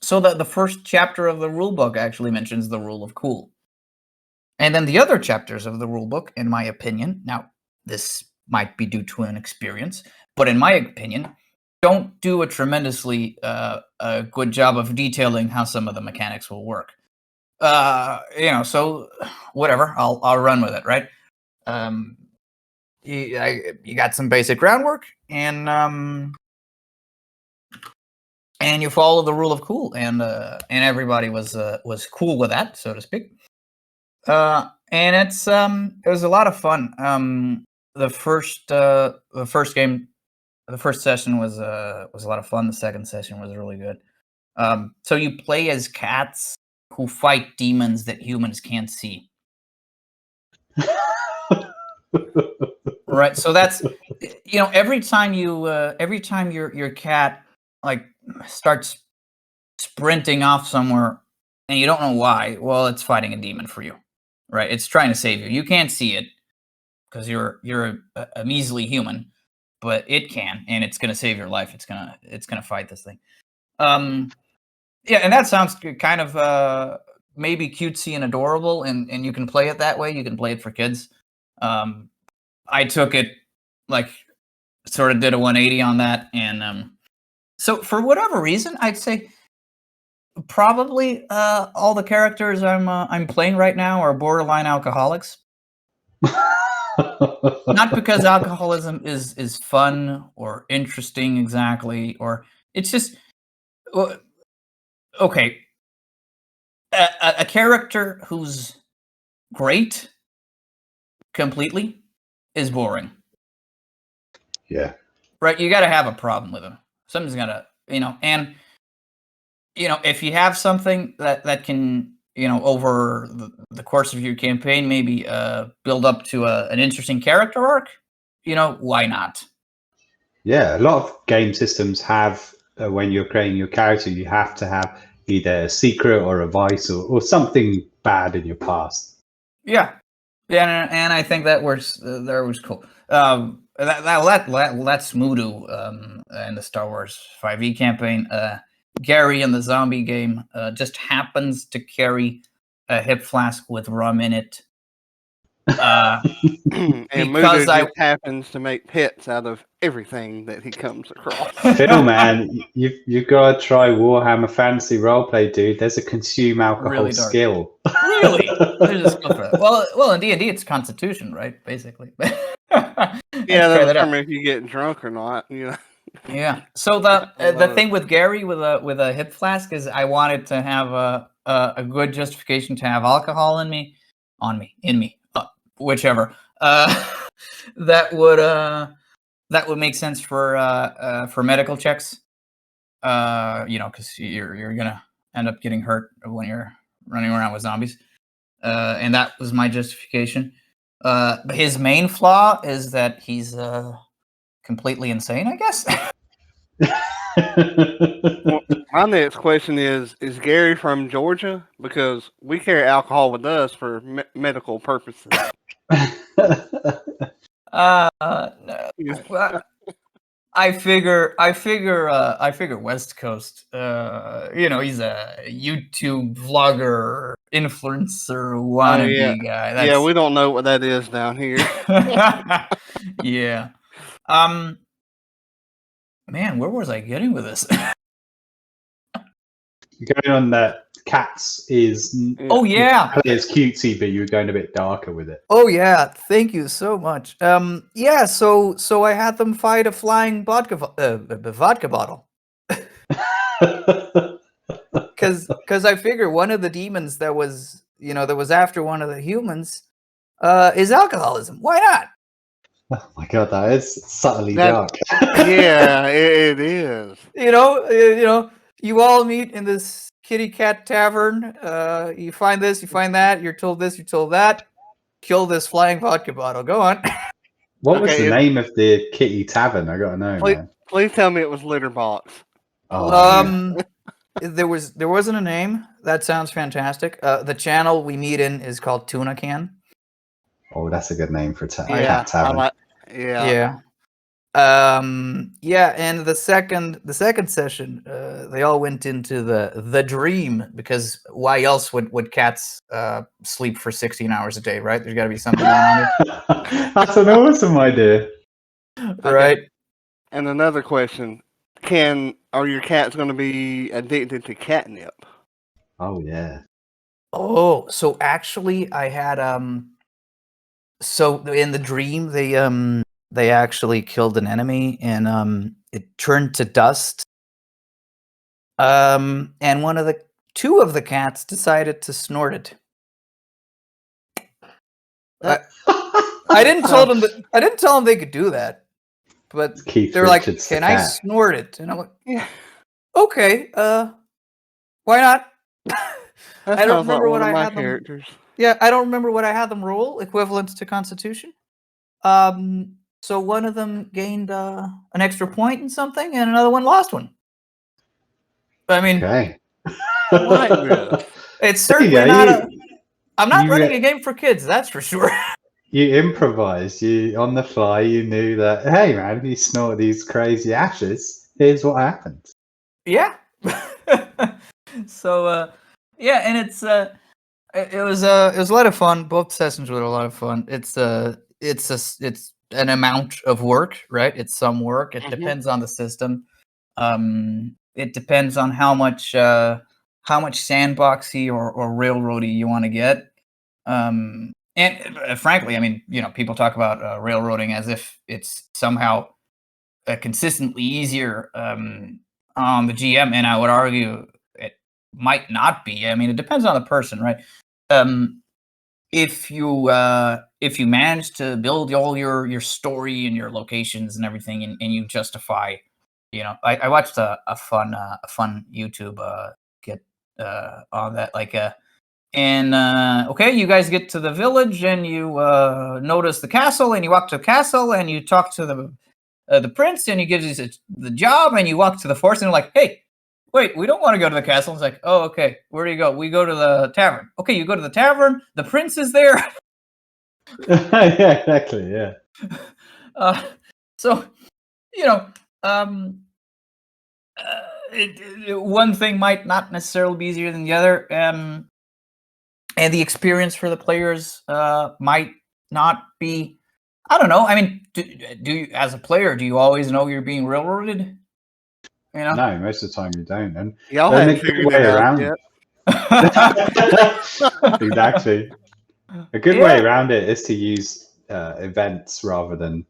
so the first chapter of the rule book actually mentions the rule of cool. And then the other chapters of the rule book, in my opinion, now this might be due to an experience, but in my opinion, don't do a tremendously a good job of detailing how some of the mechanics will work. So whatever, I'll run with it, right? You got some basic groundwork, and you follow the rule of cool, and everybody was cool with that, so to speak. And it was a lot of fun. The first game, the first session was a lot of fun. The second session was really good. So you play as cats who fight demons that humans can't see. Right. So that's every time your cat like starts sprinting off somewhere and you don't know why, well, it's fighting a demon for you. Right? It's trying to save you. You can't see it because you're a measly human, but it can, and it's gonna save your life. It's gonna fight this thing. Um, yeah, and that sounds kind of maybe cutesy and adorable, and you can play it that way. You can play it for kids. I took it like sort of did a 180 on that, and so for whatever reason, I'd say probably all the characters I'm playing right now are borderline alcoholics. Not because alcoholism is fun or interesting exactly, or it's just well, okay. A character who's great completely is boring, Yeah. right? You got to have a problem with him. Something's gotta, and if you have something that can, over the course of your campaign, maybe build up to an interesting character arc, why not? Yeah, a lot of game systems have, when you're creating your character, you have to have either a secret or a vice or something bad in your past. Yeah, yeah, and I think that was cool. That's Mudu in the Star Wars 5e campaign. Gary in the zombie game just happens to carry a hip flask with rum in it. and Because Mudo just happens to make pits out of everything that he comes across. Phil, man, you've got to try Warhammer Fantasy Roleplay, dude. There's a consume alcohol Really dark. skill. Really? There's a skill for that. Well, in D&D, it's Constitution, right? Basically. Yeah, that'll determine if you get drunk or not. Yeah. So the thing with Gary with a hip flask is I wanted to have a good justification to have alcohol in me, whichever. That would make sense for medical checks. Because you're gonna end up getting hurt when you're running around with zombies. And that was my justification. His main flaw is that he's completely insane, I guess. Well, my next question is Gary from Georgia? Because we carry alcohol with us for medical purposes. No. He's- Well, I figure West Coast. He's a YouTube vlogger, influencer, Oh, yeah. wannabe guy. Yeah, we don't know what that is down here. Yeah. Man, where was I getting with this? Going on that cats is Oh yeah. it's cutesy, but you were going a bit darker with it. Oh yeah. Thank you so much. Yeah. So I had them fight a flying vodka bottle. Because I figure one of the demons that was after one of the humans is alcoholism. Why not? Oh my god, that is subtly That- dark. Yeah, it is. You all meet in this kitty cat tavern. You find this, you find that. You're told this, you're told that. Kill this flying vodka bottle. Go on. What was Okay, the name of the Kitty Tavern? I gotta know, man. Please tell me it was Litterbox. Oh, There wasn't a name. That sounds fantastic. The channel we meet in is called Tuna Can. oh, that's a good name for a Yeah, cat tavern. Yeah. Yeah, and the second session, they all went into the dream, because why else would cats sleep for 16 hours a day, right? There's got to be something going on there. That's an awesome idea. Right. And another question: are your cats going to be addicted to catnip? Oh yeah. Oh, so actually, I had so in the dream they actually killed an enemy, and it turned to dust. And two of the cats decided to snort it. I didn't tell them they could do that, but Keith they're like, Richards, "Can the I cat. snort it?" And I'm like, Yeah, "Okay, why not?" that I don't sounds like remember one what of I my had them. characters. Yeah, I don't remember what I had them roll equivalent to Constitution. So one of them gained an extra point in something, and another one lost one. I mean, Okay. I like this. it's There you certainly go, not I'm not you, running a game for kids, that's for sure. You improvised. You on the fly. You knew that. Hey, man, if you snort these crazy ashes, here's what happens. Yeah. So yeah, and it was a lot of fun. Both sessions were a lot of fun. It's an amount of work, right? It's some work. It Mhm. depends on the system. It depends on how much sandboxy or railroady you want to get. And frankly, I mean, people talk about railroading as if it's somehow consistently easier on the GM, and I would argue it might not be. I mean, it depends on the person, right? If you manage to build all your story and your locations and everything, and you justify, I watched a fun YouTube get on that, like okay, you guys get to the village and you notice the castle, and you walk to the castle and you talk to the prince, and he gives you the job, and you walk to the forest, and they're like, hey, wait, we don't want to go to the castle. It's like, oh, okay, where do you go? We go to the tavern. Okay, you go to the tavern, the prince is there. Yeah, exactly. Yeah. So, one thing might not necessarily be easier than the other, and the experience for the players might not be. I don't know. I mean, do you, as a player, do you always know you're being railroaded? No, most of the time you don't. And Y'all then hadn't a good figured way it out around. yet. Exactly. A good way around it is to use events rather than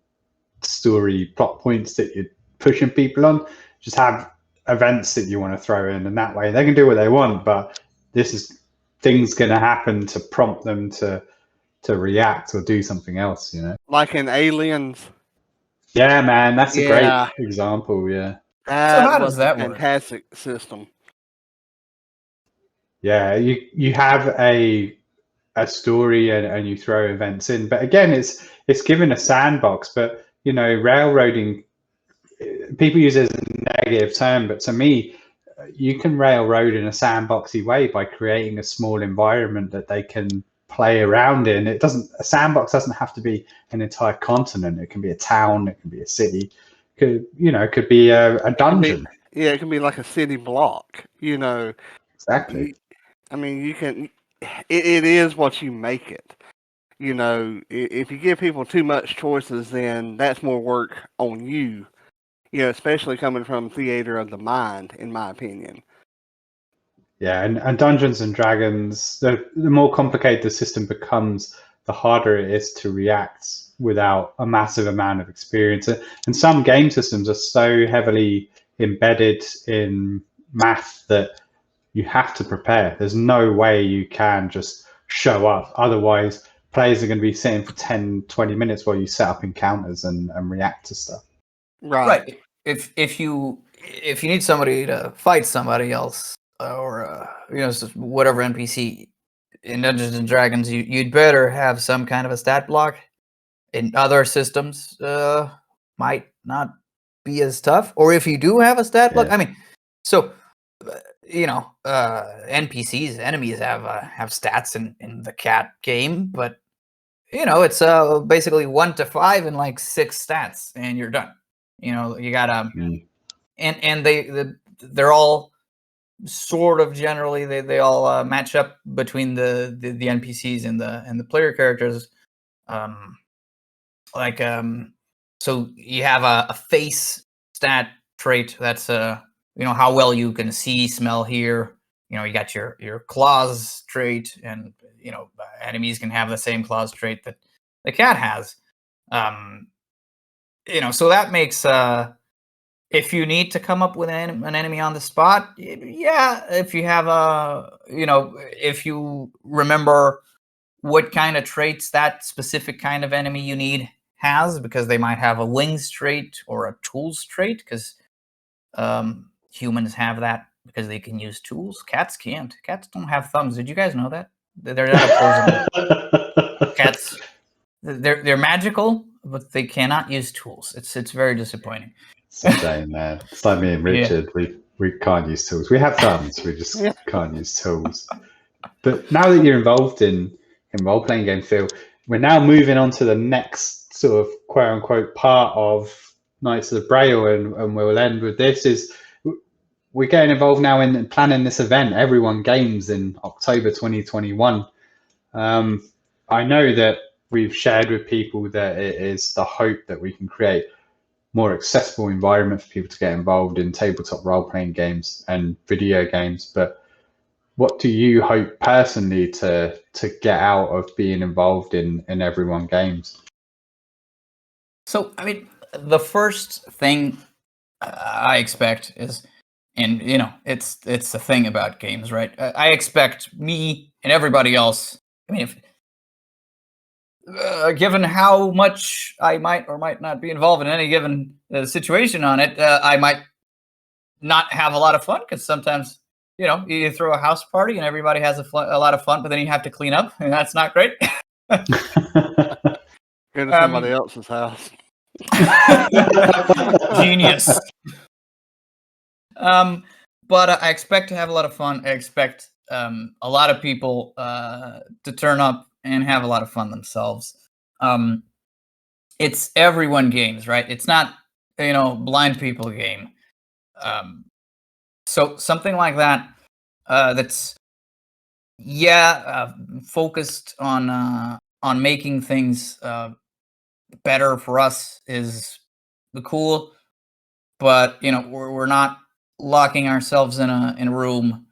story plot points that you're pushing people on. Just have events that you want to throw in, and that way they can do what they want, but this is things going to happen to prompt them to react or do something else, Like in Aliens. Yeah, man, that's a Yeah. great example. Yeah. That how was does that a work? fantastic system. Yeah, you have a a story and you throw events in. But again, it's given a sandbox. But railroading, people use it as a negative term, but to me, you can railroad in a sandboxy way by creating a small environment that they can play around in. A sandbox doesn't have to be an entire continent. It can be a town, it can be a city, it could be a dungeon. It can be like a city block, Exactly. You can, it is what you make it. If you give people too much choices, then that's more work on you, especially coming from theater of the mind, in my opinion. Yeah, and Dungeons and Dragons, the more complicated the system becomes, the harder it is to react without a massive amount of experience. And some game systems are so heavily embedded in math that you have to prepare. There's no way you can just show up. Otherwise, players are going to be sitting for 10, 20 minutes while you set up encounters and react to stuff. Right. If you need somebody to fight somebody else, or whatever NPC in Dungeons and Dragons, you'd better have some kind of a stat block. In other systems, might not be as tough. Or if you do have a stat block, NPCs, enemies have stats in the cat game, but it's basically 1 to 5 and like 6 stats, and you're done. You got and they're all sort of generally they all match up between the NPCs and the player characters. So you have a face stat trait that's how well you can see, smell, hear. You got your claws trait, and enemies can have the same claws trait that the cat has. So that makes if you need to come up with an enemy on the spot, if you have if you remember what kind of traits that specific kind of enemy you need has, because they might have a wings trait or a tools trait, because humans have that because they can use tools. Cats can't. Cats don't have thumbs. Did you guys know that? They're not opposable. Cats, they're magical, but they cannot use tools. It's very disappointing. Someday, man. It's like me and Richard. We can't use tools. We have thumbs. We just can't use tools. But now that you're involved in role-playing games, Phil, we're now moving on to the next sort of quote-unquote part of Knights of the Braille, and we'll end with this. Is we're getting involved now in planning this event, Everyone Games, in October 2021. I know that we've shared with people that it is the hope that we can create more accessible environment for people to get involved in tabletop role-playing games and video games. But what do you hope personally to get out of being involved in Everyone Games? So, the first thing I expect is, and it's the thing about games, right? I expect me and everybody else. If given how much I might or might not be involved in any given situation on it, I might not have a lot of fun, because sometimes you throw a house party and everybody has a lot of fun, but then you have to clean up, and that's not great. Go to somebody else's house. Genius. But I expect to have a lot of fun. I expect a lot of people to turn up and have a lot of fun themselves. It's Everyone Games, right? It's not blind people game. So something like that that's focused on making things better for us is cool, but we're not locking ourselves in a room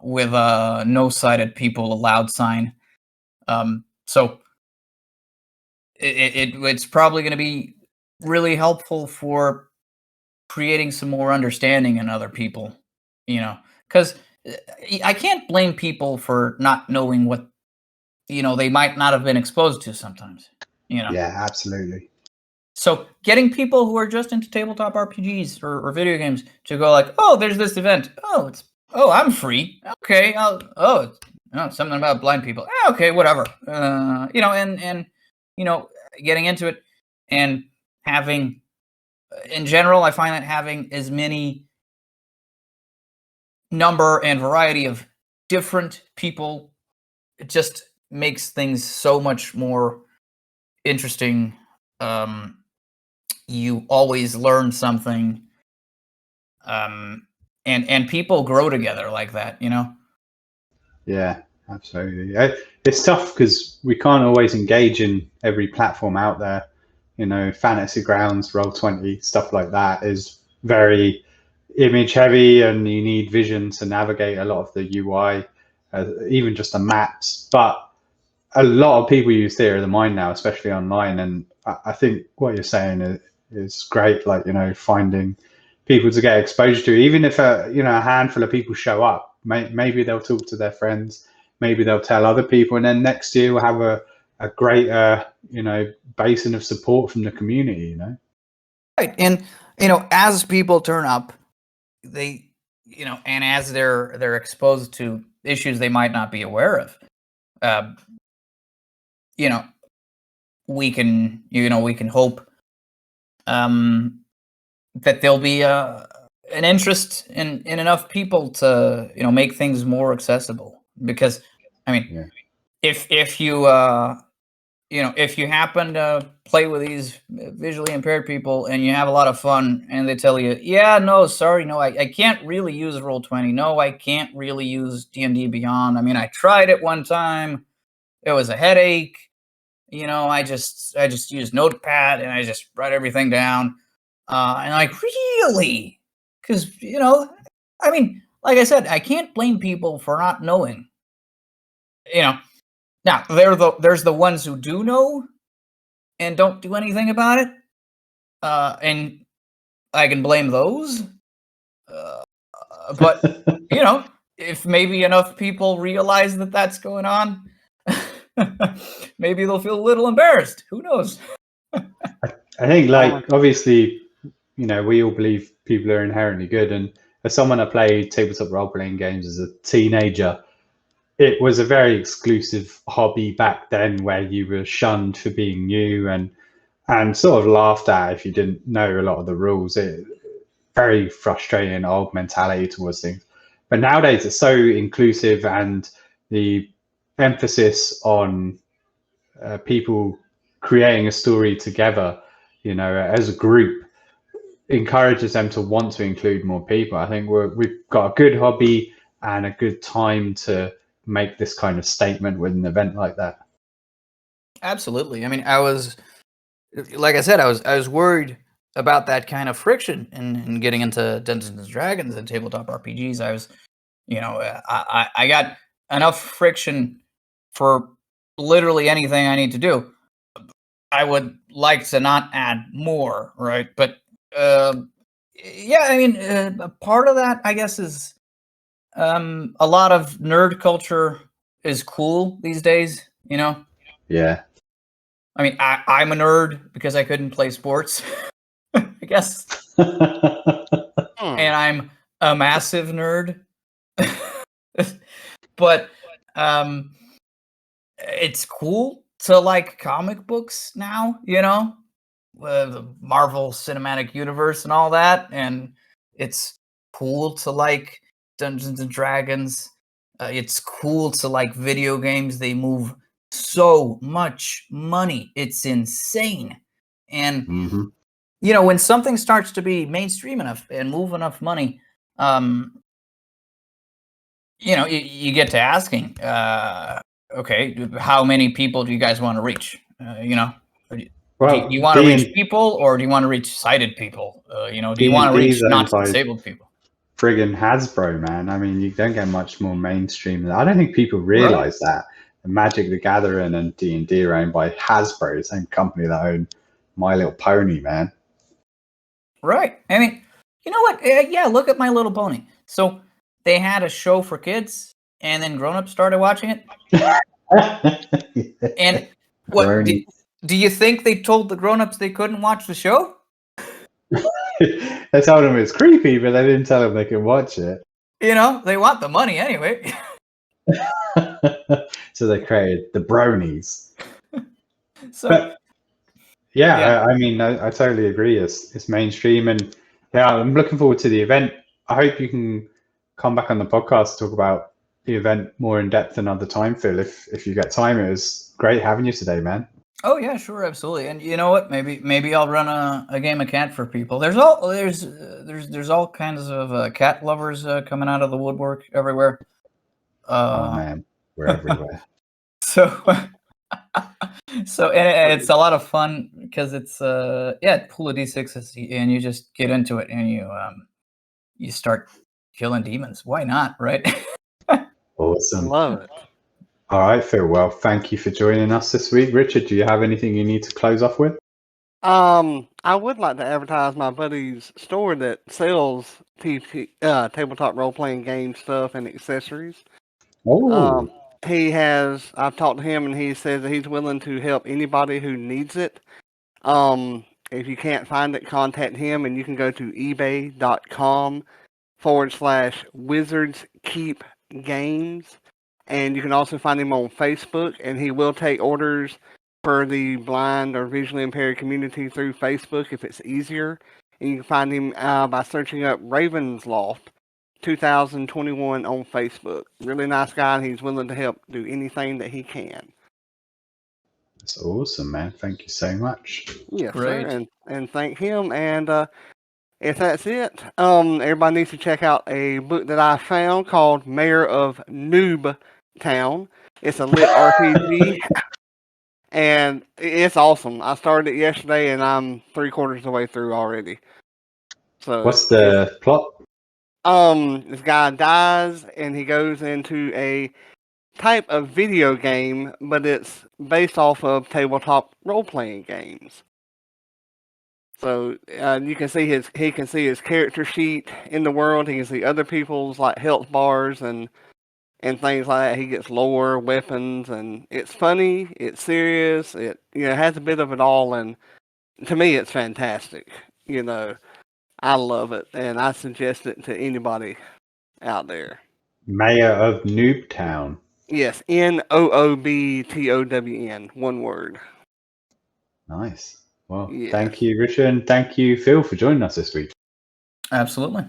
with a no sighted people allowed sign. So it's probably going to be really helpful for creating some more understanding in other people, because I can't blame people for not knowing what they might not have been exposed to sometimes. Yeah, absolutely. So getting people who are just into tabletop RPGs or video games to go like, oh, there's this event. Oh, I'm free. Okay. Oh, something about blind people. Okay, whatever. And getting into it and having, in general, I find that having as many number and variety of different people, it just makes things so much more interesting. You always learn something, and people grow together like that. Yeah, absolutely. It's tough because we can't always engage in every platform out there. Fantasy Grounds, Roll20, stuff like that is very image heavy, and you need vision to navigate a lot of the UI, even just the maps. But a lot of people use theater of the mind now, especially online. And I think what you're saying is great. Like, finding people to get exposure to, even if a handful of people show up, maybe they'll talk to their friends, maybe they'll tell other people, and then next year we'll have a great basin of support from the community. Right, and as people turn up, they and as they're exposed to issues they might not be aware of, we can hope that there'll be an interest in enough people to make things more accessible. Because I mean, Yeah. if you if you happen to play with these visually impaired people and you have a lot of fun, and they tell you, yeah, no, sorry, no, I can't really use Roll20. No, I can't really use D&D Beyond. I mean, I tried it one time. It was a headache. I just use Notepad and I just write everything down. And like, really? Because, I mean, like I said, I can't blame people for not knowing. Now there's the ones who do know and don't do anything about it. And I can blame those. But, if maybe enough people realize that that's going on, maybe they'll feel a little embarrassed. Who knows? I think, like, obviously, we all believe people are inherently good. And as someone that played tabletop role-playing games as a teenager, it was a very exclusive hobby back then, where you were shunned for being new and sort of laughed at if you didn't know a lot of the rules. Very frustrating old mentality towards things. But nowadays it's so inclusive, and the emphasis on people creating a story together, as a group, encourages them to want to include more people. I think we've got a good hobby and a good time to make this kind of statement with an event like that. Absolutely. I mean, like I said, I was worried about that kind of friction in getting into Dungeons and Dragons and tabletop RPGs. I was, I got enough friction for literally anything I need to do. I would like to not add more, right? But yeah, I mean, part of that, I guess, is a lot of nerd culture is cool these days. Yeah. I mean, I'm a nerd because I couldn't play sports, I guess. And I'm a massive nerd. But it's cool to like comic books now, the Marvel Cinematic Universe and all that. And it's cool to like Dungeons and Dragons. It's cool to like video games. They move so much money. It's insane. And when something starts to be mainstream enough and move enough money, you get to asking, okay, how many people do you guys want to reach? Well, do you want to reach people, or do you want to reach sighted people? Do you want to reach not disabled people? Friggin' Hasbro, man. I mean, you don't get much more mainstream than that. I don't think people realize that. Magic the Gathering and D&D are owned by Hasbro, the same company that owned My Little Pony, man. Right. I mean, you know what? Yeah, look at My Little Pony. So they had a show for kids, and then grown-ups started watching it. And what do you think they told the grown-ups they couldn't watch the show? They told them it's creepy, but they didn't tell them they could watch it. They want the money anyway. So they created the bronies. So But yeah, Yeah. I mean, I totally agree. It's mainstream, and yeah, I'm looking forward to the event. I hope you can come back on the podcast to talk about the event more in depth another time, Phil. If you get time, it was great having you today, man. Oh yeah, sure, absolutely. And you know what? Maybe I'll run a game of cat for people. There's all kinds of cat lovers coming out of the woodwork everywhere. Oh man, we're everywhere. So and it's a lot of fun because it's pull a d6 and you just get into it and you start killing demons. Why not, right? Awesome. Love it. All right, Phil. Well, thank you for joining us this week. Richard, do you have anything you need to close off with? I would like to advertise my buddy's store that sells tabletop role playing game stuff and accessories. Oh, I've talked to him and he says that he's willing to help anybody who needs it. If you can't find it, contact him and you can go to ebay.com/Wizards Keep Games. And you can also find him on Facebook, and he will take orders for the blind or visually impaired community through Facebook if it's easier. And you can find him by searching up Raven's Loft 2021 on Facebook. Really nice guy, and he's willing to help do anything that he can. that's awesome, man. Thank you so much. Yes, Great. sir, and thank him. And if that's it, everybody needs to check out a book that I found called Mayor of Noob Town. It's a lit RPG, and it's awesome. I started it yesterday, and I'm 3/4 of the way through already. So What's the plot? this guy dies, and he goes into a type of video game, but it's based off of tabletop role-playing games. So you can see he can see his character sheet in the world. He can see other people's like health bars and things like that. He gets lore, weapons, and it's funny. It's serious. It has a bit of it all, and to me, it's fantastic. I love it, and I suggest it to anybody out there. Mayor of Noobtown. Yes, Noobtown, one word. Nice. Well, Yes. thank you, Richard, and thank you, Phil, for joining us this week. Absolutely.